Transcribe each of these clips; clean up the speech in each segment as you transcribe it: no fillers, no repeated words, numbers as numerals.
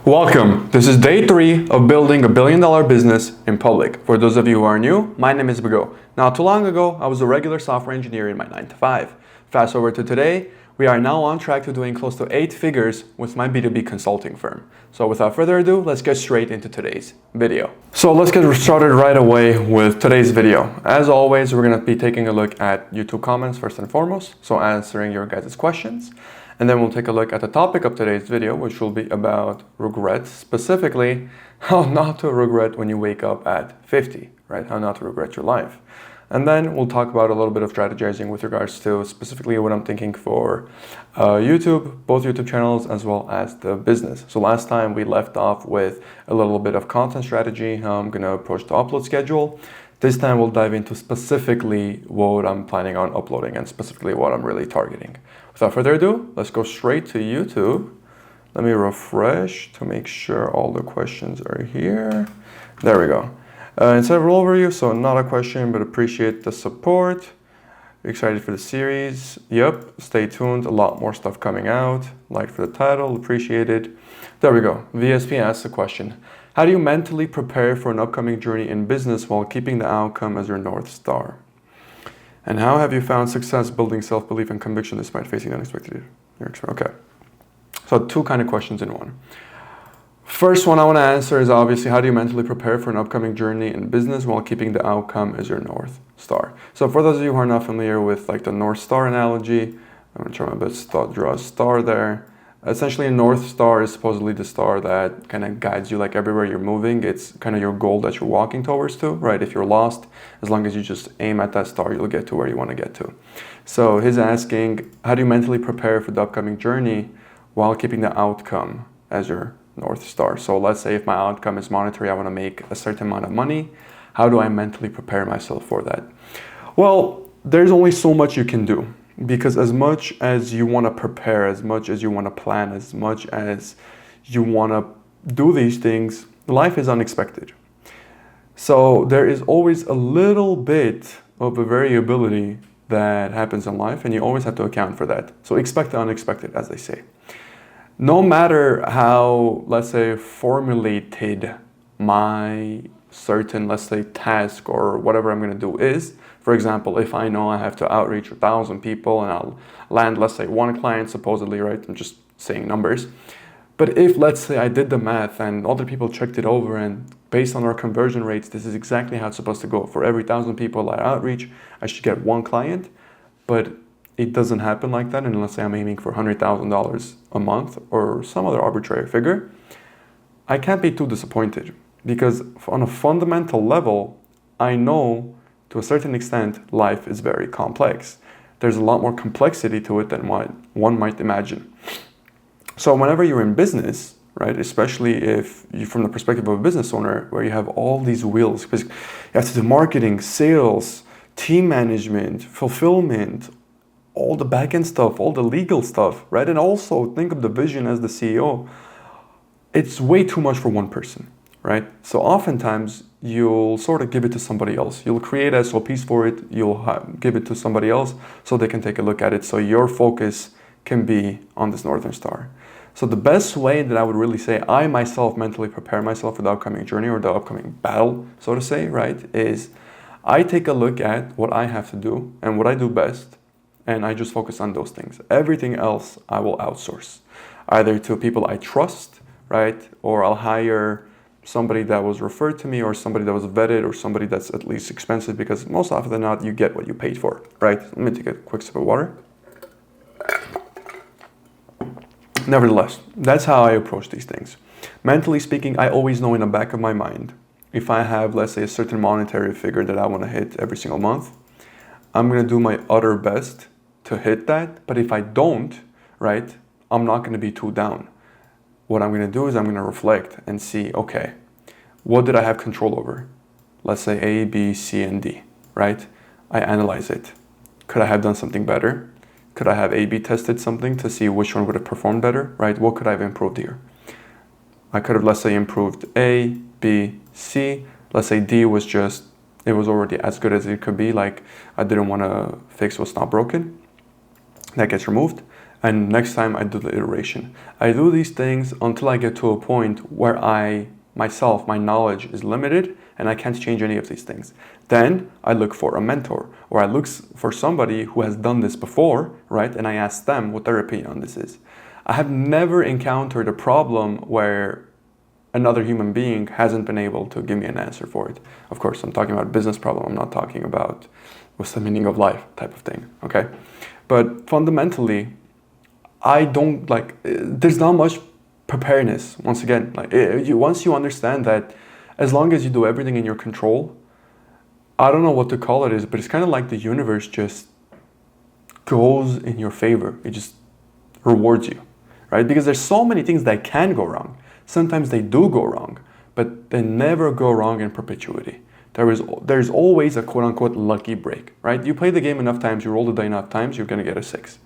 Welcome. This is day 3 of building a billion-dollar business in public. For those of you who are new, my name is Bigo. Not too long ago, I was a regular software engineer in my 9-to-5. Fast forward to today, we are now on track to doing close to 8 figures with my B2B consulting firm. So without further ado, let's get straight into today's video. So let's get started right away with today's video. As always, we're going to be taking a look at YouTube comments first and foremost, so answering your guys' questions. And then we'll take a look at the topic of today's video, which will be about regret, specifically how not to regret when you wake up at 50, right? How not to regret your life. And then we'll talk about a little bit of strategizing with regards to specifically what I'm thinking for YouTube, both YouTube channels as well as the business. So last time we left off with a little bit of content strategy, how I'm going to approach the upload schedule. This time we'll dive into specifically what I'm planning on uploading and specifically what I'm really targeting. Without further ado, let's go straight to YouTube. Let me refresh to make sure all the questions are here. There we go. Instead of an overview, so not a question, but appreciate the support. Excited for the series. Yep, stay tuned. A lot more stuff coming out. Like for the title, appreciate it. There we go. VSP asks a question. How do you mentally prepare for an upcoming journey in business while keeping the outcome as your North Star? And how have you found success building self-belief and conviction despite facing unexpected? Okay. So 2 kind of questions in one. First one I want to answer is obviously how do you mentally prepare for an upcoming journey in business while keeping the outcome as your North Star? So for those of you who are not familiar with like the North Star analogy, I'm going to try my best to draw a star there. Essentially, a North Star is supposedly the star that kind of guides you like everywhere you're moving. It's kind of your goal that you're walking towards to, right? If you're lost, as long as you just aim at that star, you'll get to where you want to get to. So he's asking, how do you mentally prepare for the upcoming journey while keeping the outcome as your North Star? So let's say if my outcome is monetary, I want to make a certain amount of money. How do I mentally prepare myself for that? Well, there's only so much you can do. Because as much as you want to prepare, as much as you want to plan, as much as you want to do these things, life is unexpected. So there is always a little bit of a variability that happens in life, and you always have to account for that. So expect the unexpected, as they say. No matter how, let's say, formulated my certain, let's say, task or whatever I'm going to do is. For example, if I know I have to outreach 1,000 people and I'll land, let's say, 1 client supposedly, right? I'm just saying numbers. But if, let's say, I did the math and other people checked it over and based on our conversion rates, this is exactly how it's supposed to go. For every 1,000 people I outreach, I should get 1 client. But it doesn't happen like that. And let's say I'm aiming for $100,000 a month or some other arbitrary figure. I can't be too disappointed because on a fundamental level, I know to a certain extent, life is very complex. There's a lot more complexity to it than what one might imagine. So whenever you're in business, right, especially if you're from the perspective of a business owner, where you have all these wheels, because you have to do marketing, sales, team management, fulfillment, all the back-end stuff, all the legal stuff, right? And also think of the vision as the CEO. It's way too much for one person. Right? So oftentimes you'll sort of give it to somebody else. You'll create SOPs for it. You'll give it to somebody else so they can take a look at it. So your focus can be on this Northern Star. So the best way that I would really say I myself mentally prepare myself for the upcoming journey or the upcoming battle, so to say, right, is I take a look at what I have to do and what I do best. And I just focus on those things. Everything else I will outsource, either to people I trust, right? Or I'll hire somebody that was referred to me or somebody that was vetted or somebody that's at least expensive, because most often than not, you get what you paid for, right? Let me take a quick sip of water. Nevertheless, that's how I approach these things. Mentally speaking, I always know in the back of my mind, if I have, let's say, a certain monetary figure that I want to hit every single month, I'm going to do my utter best to hit that. But if I don't, right, I'm not going to be too down. What I'm going to do is I'm going to reflect and see, okay, what did I have control over? Let's say A, B, C, and D, right? I analyze it. Could I have done something better? Could I have A/B tested something to see which one would have performed better, right? What could I have improved here? I could have, let's say, improved A, B, C. Let's say D was just, it was already as good as it could be. Like I didn't want to fix what's not broken. That gets removed. and next time I do the iteration. I do these things until I get to a point where my knowledge is limited and I can't change any of these things. Then I look for a mentor, or I look for somebody who has done this before, right? And I ask them what their opinion on this is. I have never encountered a problem where another human being hasn't been able to give me an answer for it. Of course, I'm talking about a business problem. I'm not talking about what's the meaning of life type of thing, okay? But fundamentally, I don't there's not much preparedness. Once again, once you understand that as long as you do everything in your control, I don't know what to call it is, but it's kind of like the universe just goes in your favor. It just rewards you, right? Because there's so many things that can go wrong. Sometimes they do go wrong, but they never go wrong in perpetuity. There's always a quote-unquote lucky break, right? You play the game enough times, you roll the die enough times, you're going to get a 6.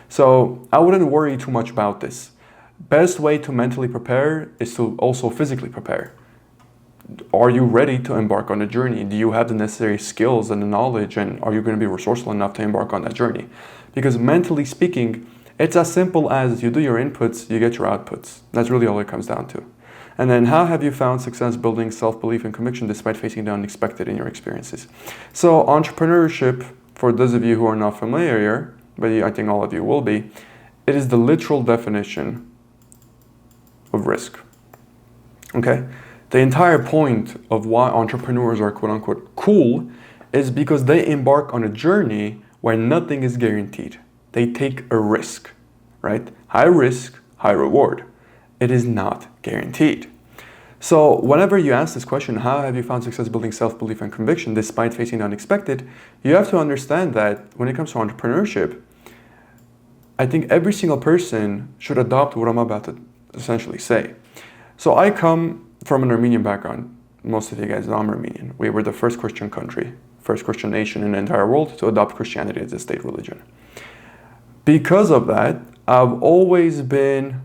So I wouldn't worry too much about this. Best way to mentally prepare is to also physically prepare. Are you ready to embark on a journey? Do you have the necessary skills and the knowledge, and are you going to be resourceful enough to embark on that journey? Because mentally speaking, it's as simple as you do your inputs, you get your outputs. That's really all it comes down to. And then how have you found success building self-belief and conviction despite facing the unexpected in your experiences? So entrepreneurship, for those of you who are not familiar, but I think all of you will be, it is the literal definition of risk. Okay? The entire point of why entrepreneurs are quote-unquote cool is because they embark on a journey where nothing is guaranteed. They take a risk, right? High risk, high reward. It is not guaranteed. So whenever you ask this question, how have you found success building self-belief and conviction despite facing the unexpected, you have to understand that when it comes to entrepreneurship, I think every single person should adopt what I'm about to essentially say. So I come from an Armenian background. Most of you guys know I'm Armenian. We were the first Christian country, first Christian nation in the entire world to adopt Christianity as a state religion. Because of that, I've always been,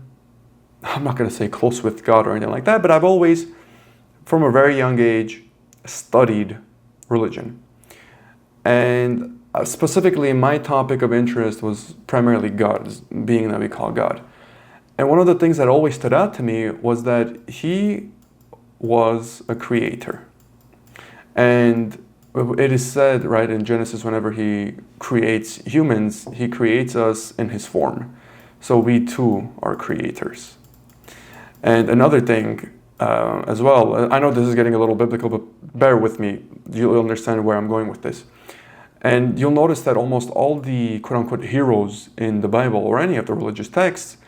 I'm not going to say close with God or anything like that, but I've always, from a very young age, studied religion. And specifically, my topic of interest was primarily God, being that we call God. And one of the things that always stood out to me was that He was a creator. And it is said, right, in Genesis, whenever He creates humans, He creates us in His form. So we too are creators. And another thing as well, I know this is getting a little biblical, but bear with me, you'll understand where I'm going with this. And you'll notice that almost all the quote-unquote heroes in the Bible or any of the religious texts,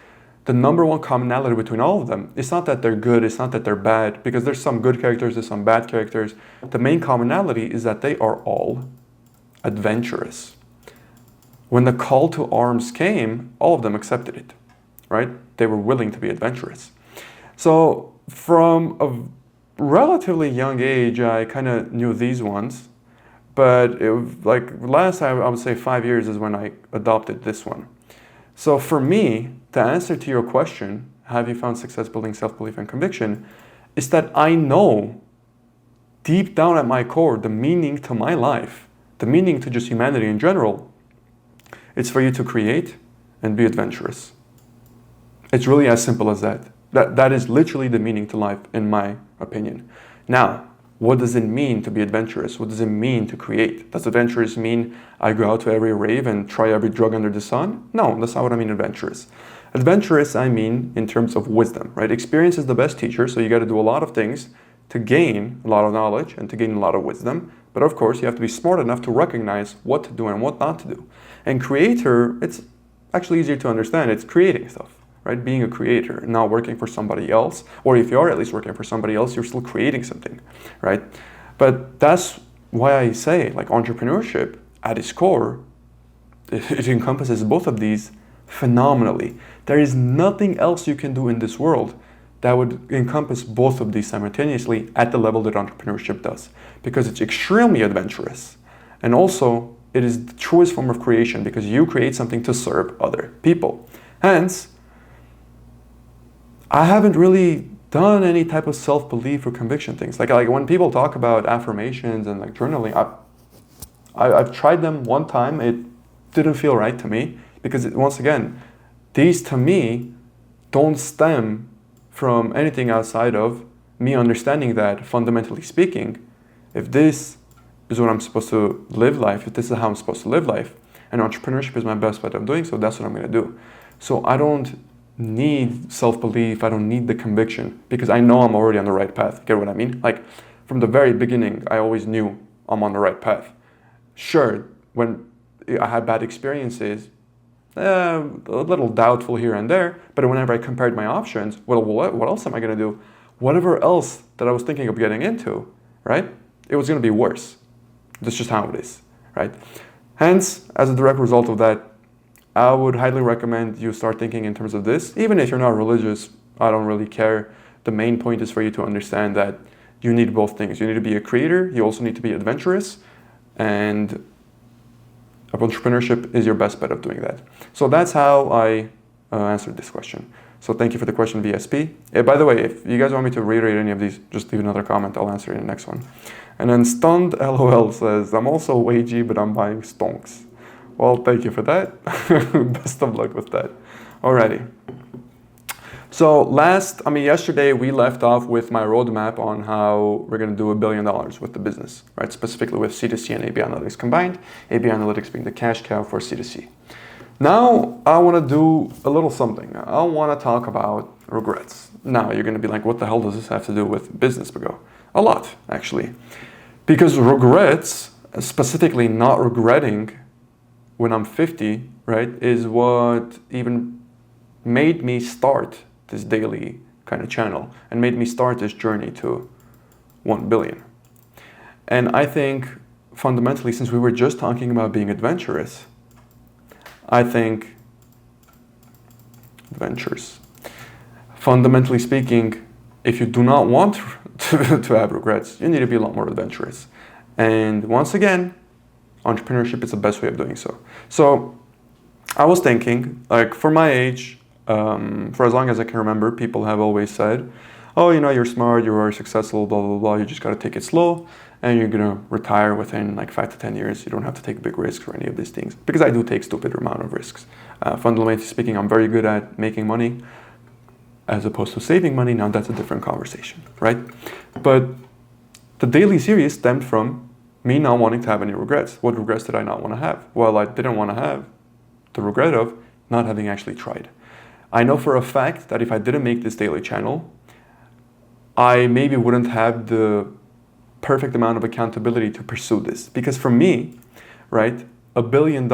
the number one commonality between all of them, it's not that they're good, it's not that they're bad, because there's some good characters, there's some bad characters. The main commonality is that they are all adventurous. When the call to arms came, all of them accepted it, right? They were willing to be adventurous. So from a relatively young age, I kind of knew these ones, but it was last I would say 5 years is when I adopted this one. So for me, the answer to your question, have you found success building self-belief and conviction, is that I know deep down at my core the meaning to my life, the meaning to just humanity in general. It's for you to create and be adventurous. It's really as simple as that. That is literally the meaning to life, in my opinion. Now, what does it mean to be adventurous? What does it mean to create? Does adventurous mean I go out to every rave and try every drug under the sun? No, that's not what I mean adventurous. Adventurous, I mean in terms of wisdom, right? Experience is the best teacher, so you got to do a lot of things to gain a lot of knowledge and to gain a lot of wisdom. But of course, you have to be smart enough to recognize what to do and what not to do. And creator, it's actually easier to understand. It's creating stuff. Right? Being a creator, not working for somebody else, or if you are at least working for somebody else, you're still creating something, right? But that's why I say, entrepreneurship at its core, it encompasses both of these phenomenally. There is nothing else you can do in this world that would encompass both of these simultaneously at the level that entrepreneurship does, because it's extremely adventurous, and also it is the truest form of creation because you create something to serve other people. Hence, I haven't really done any type of self-belief or conviction things. Like when people talk about affirmations and journaling, I've tried them one time. It didn't feel right to me because once again, these to me don't stem from anything outside of me understanding that, fundamentally speaking, if this is what I'm supposed to live life, if this is how I'm supposed to live life, and entrepreneurship is my best way of doing so, that's what I'm going to do. So I don't need self-belief, I don't need the conviction, because I know I'm already on the right path. Get what I mean? Like, from the very beginning, I always knew I'm on the right path. Sure, when I had bad experiences, a little doubtful here and there, but whenever I compared my options, well, what else am I going to do? Whatever else that I was thinking of getting into, right? It was going to be worse. That's just how it is, right? Hence, as a direct result of that, I would highly recommend you start thinking in terms of this. Even if you're not religious, I don't really care. The main point is for you to understand that you need both things. You need to be a creator, you also need to be adventurous, and entrepreneurship is your best bet of doing that. So that's how I answered this question. So thank you for the question, VSP. By the way, if you guys want me to reiterate any of these, just leave another comment. I'll answer it in the next one. And then Stunned LOL says, I'm also wagey, but I'm buying stonks. Well, thank you for that. Best of luck with that. Alrighty. So yesterday we left off with my roadmap on how we're going to do $1 billion with the business, right? Specifically with C2C and AB Analytics combined, AB Analytics being the cash cow for C2C. Now I want to do a little something. I want to talk about regrets. Now you're going to be like, what the hell does this have to do with business, Bigo? A lot, actually. Because regrets, specifically not regretting when I'm 50, right, is what even made me start this daily kind of channel and made me start this journey to 1 billion. And I think fundamentally, since we were just talking about being adventurous, I think fundamentally speaking, if you do not want to have regrets, you need to be a lot more adventurous. And once again, entrepreneurship is the best way of doing so. So I was thinking, like, for my age, for as long as I can remember, people have always said, oh, you're smart, you're very successful, blah, blah, blah, you just got to take it slow, and you're going to retire within like 5 to 10 years. You don't have to take big risks or any of these things, because I do take stupid amount of risks. Fundamentally speaking, I'm very good at making money as opposed to saving money. Now that's a different conversation, right? But the daily series stemmed from me not wanting to have any regrets. What regrets did I not want to have? Well, I didn't want to have the regret of not having actually tried. I know for a fact that if I didn't make this daily channel, I maybe wouldn't have the perfect amount of accountability to pursue this. Because for me, right, $1 billion,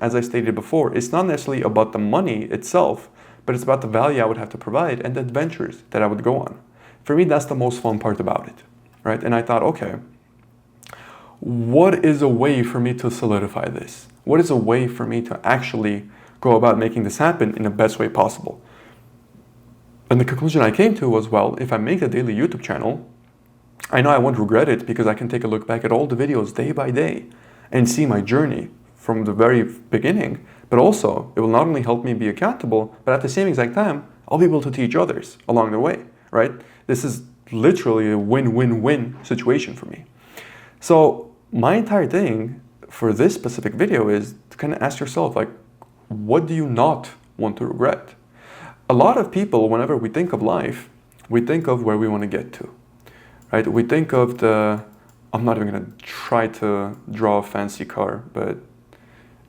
as I stated before, it's not necessarily about the money itself, but it's about the value I would have to provide and the adventures that I would go on. For me, that's the most fun part about it, right? And I thought, okay, what is a way for me to solidify this? What is a way for me to actually go about making this happen in the best way possible? And the conclusion I came to was, well, if I make a daily YouTube channel, I know I won't regret it because I can take a look back at all the videos day by day and see my journey from the very beginning. But also, it will not only help me be accountable, but at the same exact time, I'll be able to teach others along the way, right? This is literally a win-win-win situation for me. So my entire thing for this specific video is to kind of ask yourself, like, what do you not want to regret? A lot of people, whenever we think of life, we think of where we want to get to, right? We think of I'm not even going to try to draw a fancy car, but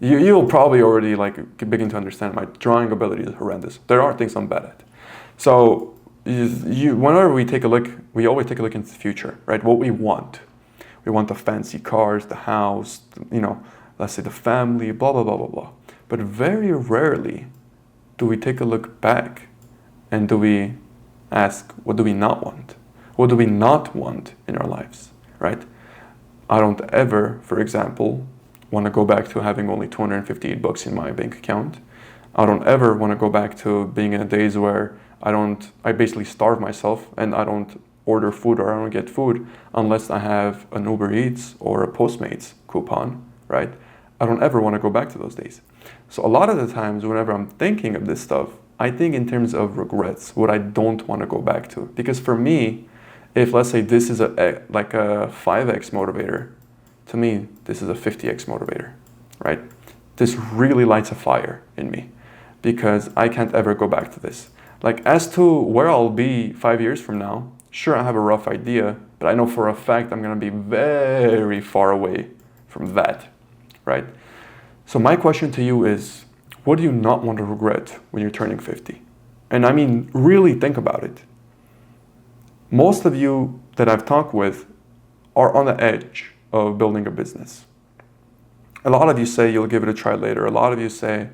you'll probably already begin to understand my drawing ability is horrendous. There are things I'm bad at. So whenever we take a look, we always take a look into the future, right? What we want. We want the fancy cars, the house, let's say the family, blah, blah, blah, blah, blah. But very rarely do we take a look back and do we ask, what do we not want? What do we not want in our lives, right? I don't ever, for example, want to go back to having only $258 in my bank account. I don't ever want to go back to being in the days where I basically starve myself and I don't order food or I don't get food unless I have an Uber Eats or a Postmates coupon, right? I don't ever want to go back to those days. So a lot of the times whenever I'm thinking of this stuff, I think in terms of regrets, what I don't want to go back to. Because for me, if let's say this is a 5x motivator, to me, this is a 50x motivator, right? This really lights a fire in me. because I can't ever go back to this. Like, as to where I'll be 5 years from now, sure, I have a rough idea, but I know for a fact I'm going to be very far away from that, right? So my question to you is, what do you not want to regret when you're turning 50? And I mean, really think about it. Most of you that I've talked with are on the edge of building a business. A lot of you say you'll give it a try later. A lot of you say,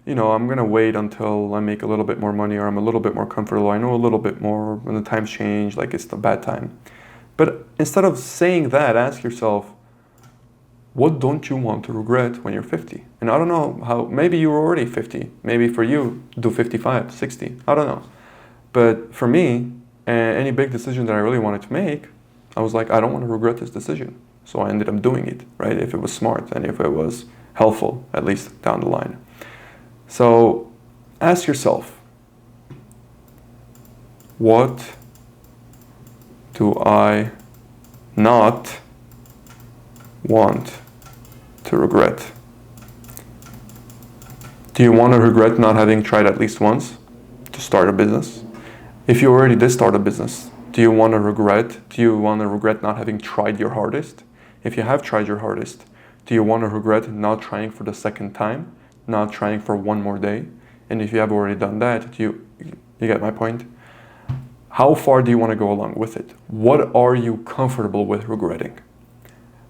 I'm going to wait until I make a little bit more money, or I'm a little bit more comfortable. I know a little bit more when the times change, like it's the bad time. But instead of saying that, ask yourself, what don't you want to regret when you're 50? And I don't know how, maybe you're already 50. Maybe for you, do 55, 60. I don't know. But for me, any big decision that I really wanted to make, I was like, I don't want to regret this decision. So I ended up doing it, right? If it was smart and if it was helpful, at least down the line. So ask yourself, what do I not want to regret? Do you want to regret not having tried at least once to start a business? If you already did start a business, do you want to regret not having tried your hardest? If you have tried your hardest, do you want to regret not trying for the second time, not trying for one more day? And if you have already done that, you get my point? How far do you want to go along with it? What are you comfortable with regretting?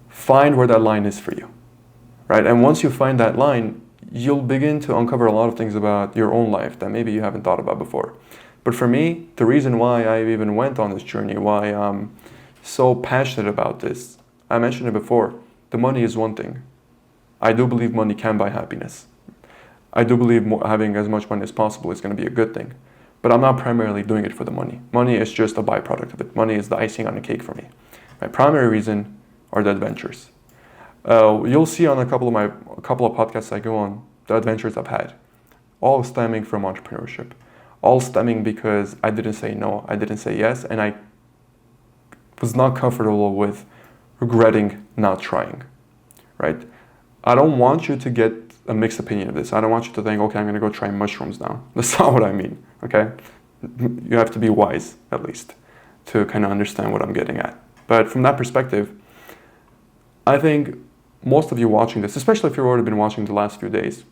Find where that line is for you, right? And once you find that line, you'll begin to uncover a lot of things about your own life that maybe you haven't thought about before. But for me, the reason why I even went on this journey, why I'm so passionate about this, I mentioned it before, the money is one thing. I do believe money can buy happiness. I do believe having as much money as possible is going to be a good thing. But I'm not primarily doing it for the money. Money is just a byproduct of it. Money is the icing on the cake for me. My primary reason are the adventures. You'll see on a couple of podcasts I go on, the adventures I've had, all stemming from entrepreneurship, all stemming because I didn't say no, I didn't say yes, and I was not comfortable with regretting not trying, right? I don't want you to get a mixed opinion of this. I don't want you to think, okay, I'm going to go try mushrooms now. That's not what I mean, okay? You have to be wise, at least, to kind of understand what I'm getting at. But from that perspective, I think most of you watching this, especially if you've already been watching the last few days,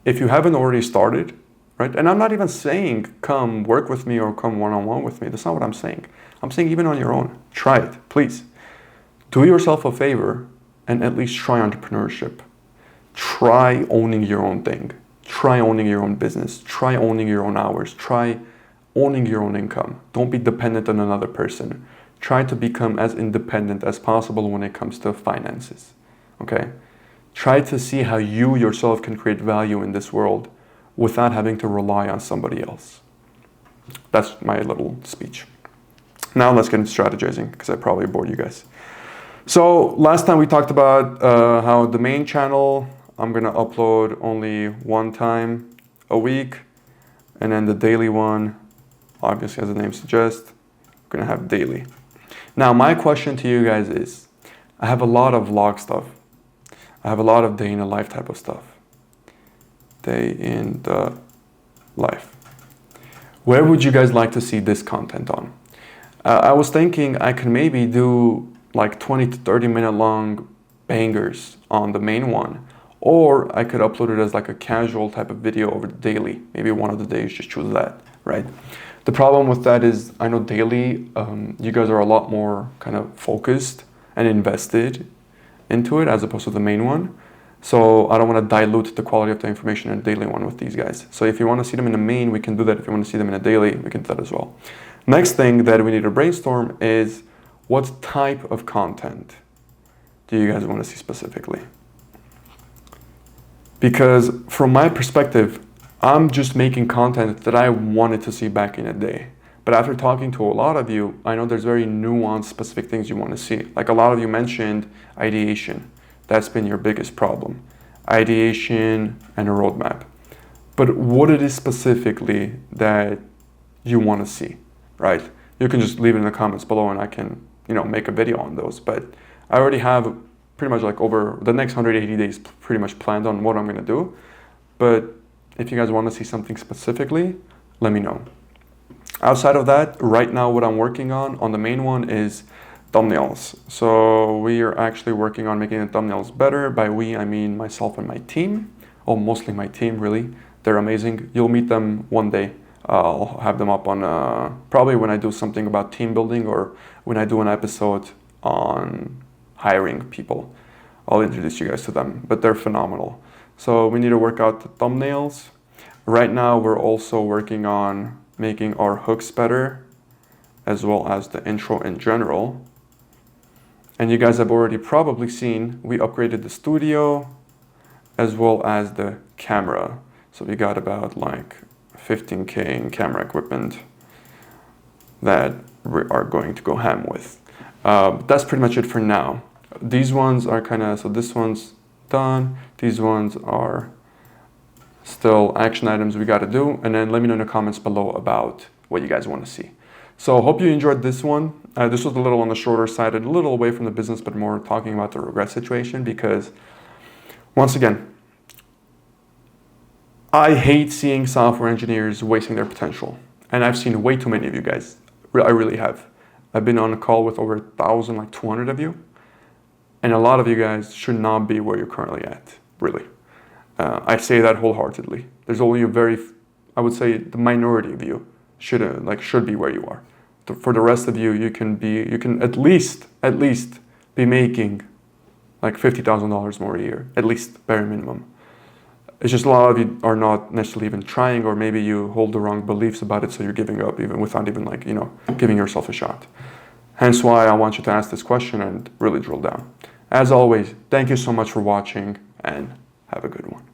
if you haven't already started, right? And I'm not even saying come work with me or come one-on-one with me. That's not what I'm saying. I'm saying even on your own, try it, please. Do yourself a favor and at least try entrepreneurship. Try owning your own thing. Try owning your own business. Try owning your own hours. Try owning your own income. Don't be dependent on another person. Try to become as independent as possible when it comes to finances, okay? Try to see how you yourself can create value in this world without having to rely on somebody else. That's my little speech. Now let's get into strategizing, because I probably bored you guys. So last time we talked about how the main channel, I'm gonna upload only one time a week, and then the daily one, obviously as the name suggests, I'm gonna have daily. Now my question to you guys is, I have a lot of vlog stuff. I have a lot of day in the life type of stuff. Day in the life. Where would you guys like to see this content on? I was thinking I can maybe do like 20 to 30 minute long bangers on the main one, or I could upload it as like a casual type of video over the daily. Maybe one of the days just choose that, right? The problem with that is I know daily, you guys are a lot more kind of focused and invested into it as opposed to the main one. So I don't want to dilute the quality of the information in the daily one with these guys. So if you want to see them in the main, we can do that. If you want to see them in a daily, we can do that as well. Next thing that we need to brainstorm is what type of content do you guys want to see specifically? Because from my perspective, I'm just making content that I wanted to see back in the day. But after talking to a lot of you, I know there's very nuanced, specific things you want to see. Like a lot of you mentioned ideation. That's been your biggest problem. Ideation and a roadmap. But what it is specifically that you want to see, right? You can just leave it in the comments below and I can, make a video on those. But I already have pretty much like over the next 180 days pretty much planned on what I'm going to do. But if you guys want to see something specifically, let me know. Outside of that, right now what I'm working on the main one is thumbnails. So we are actually working on making the thumbnails better. By we, I mean myself and my team. Oh, mostly my team, really. They're amazing. You'll meet them one day. I'll have them up on probably when I do something about team building or when I do an episode on hiring people. I'll introduce you guys to them, but they're phenomenal. So we need to work out the thumbnails. Right now, we're also working on making our hooks better, as well as the intro in general. And you guys have already probably seen, we upgraded the studio as well as the camera. So we got about like 15K in camera equipment that we are going to go ham with. That's pretty much it for now. These ones are so this one's done. These ones are still action items we got to do. And then let me know in the comments below about what you guys want to see. So hope you enjoyed this one. This was a little on the shorter side, a little away from the business, but more talking about the regret situation because, once again, I hate seeing software engineers wasting their potential. And I've seen way too many of you guys. I really have. I've been on a call with over 1,000, like 200 of you. And a lot of you guys should not be where you're currently at, really. I say that wholeheartedly. There's only I would say the minority of you should be where you are. For the rest of you, you can at least be making like $50,000 more a year, at least bare minimum. It's just a lot of you are not necessarily even trying, or maybe you hold the wrong beliefs about it, so you're giving up even without even giving yourself a shot. Hence why I want you to ask this question and really drill down. As always, thank you so much for watching and have a good one.